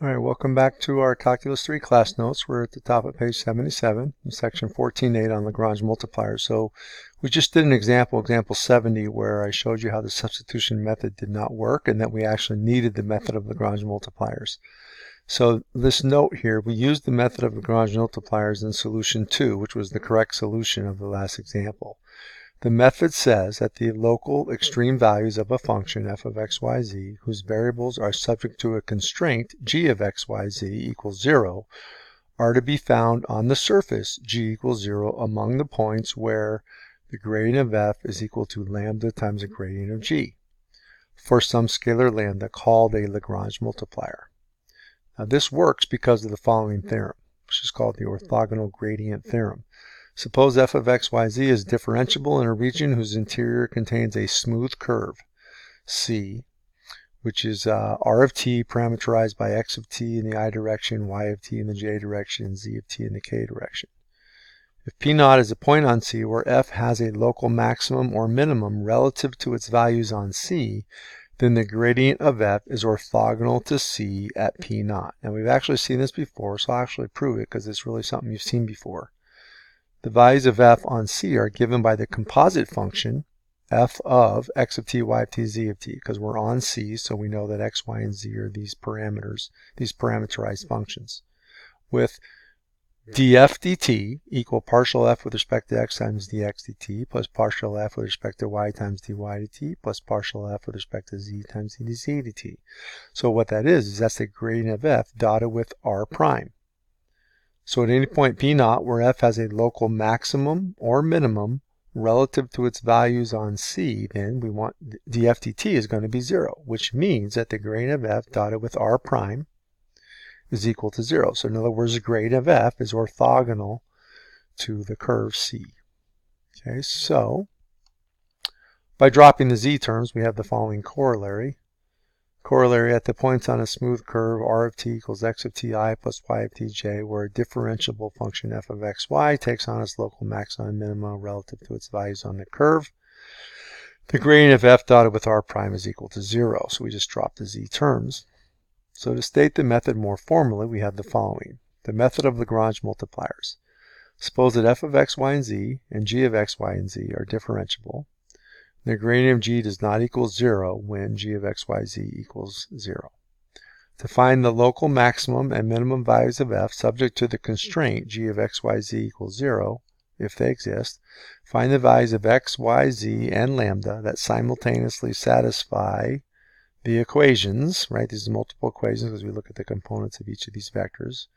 All right, welcome back to our Calculus 3 class notes. We're at the top of page 77, in section 14.8 on Lagrange multipliers. So we just did an example 70, where I showed you how the substitution method did not work and that we actually needed the method of Lagrange multipliers. So this note here, we used the method of Lagrange multipliers in solution 2, which was the correct solution of the last example. The method says that the local extreme values of a function f of x, y, z, whose variables are subject to a constraint g of x, y, z equals 0, are to be found on the surface g equals 0 among the points where the gradient of f is equal to lambda times the gradient of g for some scalar lambda called a Lagrange multiplier. Now this works because of the following theorem, which is called the orthogonal gradient theorem. Suppose f of x, y, z is differentiable in a region whose interior contains a smooth curve, C, which is r of t parameterized by x of t in the I direction, y of t in the j direction, and z of t in the k direction. If P0 is a point on C where f has a local maximum or minimum relative to its values on C, then the gradient of f is orthogonal to C at P0. Now we've actually seen this before, so I'll actually prove it because it's really something you've seen before. The values of f on C are given by the composite function f of x of t, y of t, z of t, because we're on C, so we know that x, y, and z are these parameters, these parameterized functions, with df dt equal partial f with respect to x times dx dt plus partial f with respect to y times dy dt plus partial f with respect to z times dz dt. So what that is that's the gradient of f dotted with r prime. So at any point P0 where f has a local maximum or minimum relative to its values on C, then we want df dt is going to be 0, which means that the gradient of f dotted with r prime is equal to 0. So in other words, the gradient of f is orthogonal to the curve C. Okay, so by dropping the z terms, we have the following corollary. Corollary at the points on a smooth curve r of t equals x of ti plus y of tj, where a differentiable function f of xy takes on its local maximum and minima relative to its values on the curve. The gradient of f dotted with r prime is equal to 0, so we just drop the z terms. So to state the method more formally, we have the following. The method of Lagrange multipliers. Suppose that f of x, y, and z and g of x, y, and z are differentiable. The gradient of g does not equal 0 when g of x, y, z equals 0. To find the local maximum and minimum values of f subject to the constraint g of x, y, z equals 0, if they exist, find the values of x, y, z, and lambda that simultaneously satisfy the equations, right? These are multiple equations because we look at the components of each of these vectors.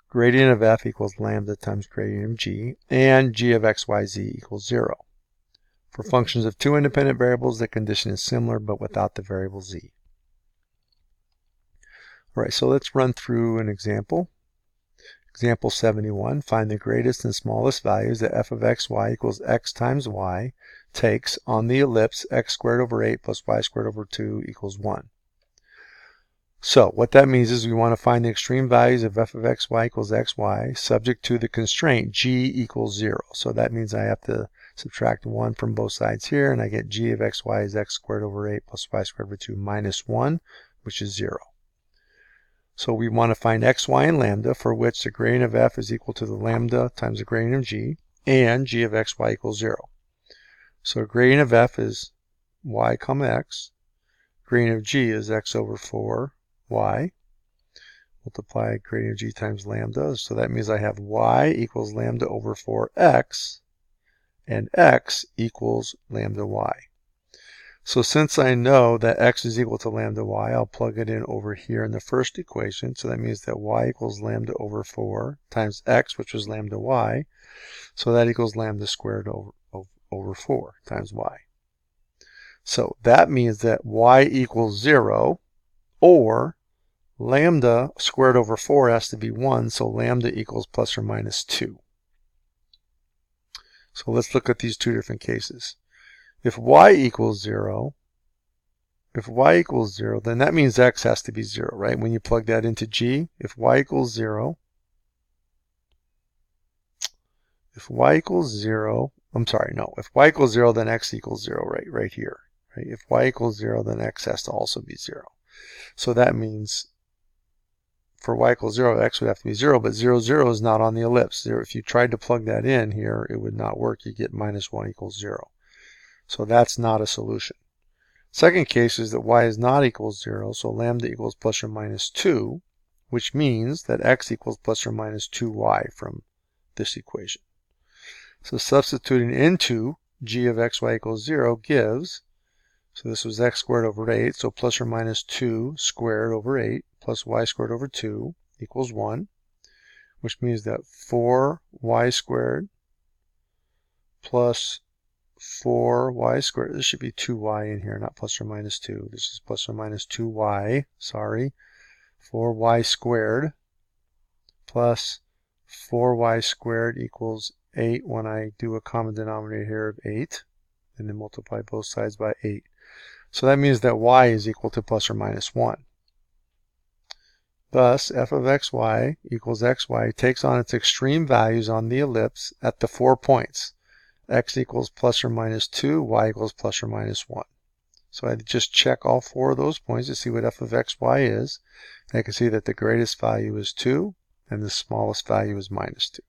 Gradient of f equals lambda times gradient of g, and g of x, y, z equals 0. For functions of two independent variables, the condition is similar, but without the variable z. All right, so let's run through an example. Example 71, find the greatest and smallest values that f of x, y equals x times y takes on the ellipse x squared over 8 plus y squared over 2 equals 1. So what that means is we want to find the extreme values of f of x, y equals x, y subject to the constraint g equals 0. So that means I have to subtract 1 from both sides here, and I get g of x, y is x squared over 8 plus y squared over 2 minus 1, which is 0. So we want to find x, y, and lambda, for which the gradient of f is equal to the lambda times the gradient of g, and g of x, y equals 0. So gradient of f is y comma x. Gradient of g is x over 4 y. Multiply gradient of g times lambda. So that means I have y equals lambda over 4x, and x equals lambda y. So since I know that x is equal to lambda y, I'll plug it in over here in the first equation. So that means that y equals lambda over 4 times x, which was lambda y. So that equals lambda squared over 4 times y. So that means that y equals 0, or lambda squared over 4 has to be 1, so lambda equals plus or minus 2. So let's look at these two different cases. If y equals 0, then that means x has to be 0, right? When you plug that into g, if y equals 0, if y equals 0, then x equals 0, right here. Right? If y equals 0, then x has to also be 0. So that means for y equals 0, x would have to be 0, but 0, 0 is not on the ellipse. If you tried to plug that in here, it would not work. You get minus 1 equals 0. So that's not a solution. Second case is that y is not equals 0, so lambda equals plus or minus 2, which means that x equals plus or minus 2y from this equation. So substituting into g of xy equals 0 gives, so this was x squared over 8, so plus or minus 2 squared over 8 plus y squared over 2 equals 1, which means that 4y squared plus 4y squared, this should be 2y in here, not plus or minus 2. This is plus or minus 2y, sorry. 4y squared plus 4y squared equals 8 when I do a common denominator here of 8, and then multiply both sides by 8. So that means that y is equal to plus or minus 1. Thus, f of xy equals xy takes on its extreme values on the ellipse at the 4 points. X equals plus or minus 2, y equals plus or minus 1. So I just check all 4 of those points to see what f of xy is. And I can see that the greatest value is 2 and the smallest value is minus 2.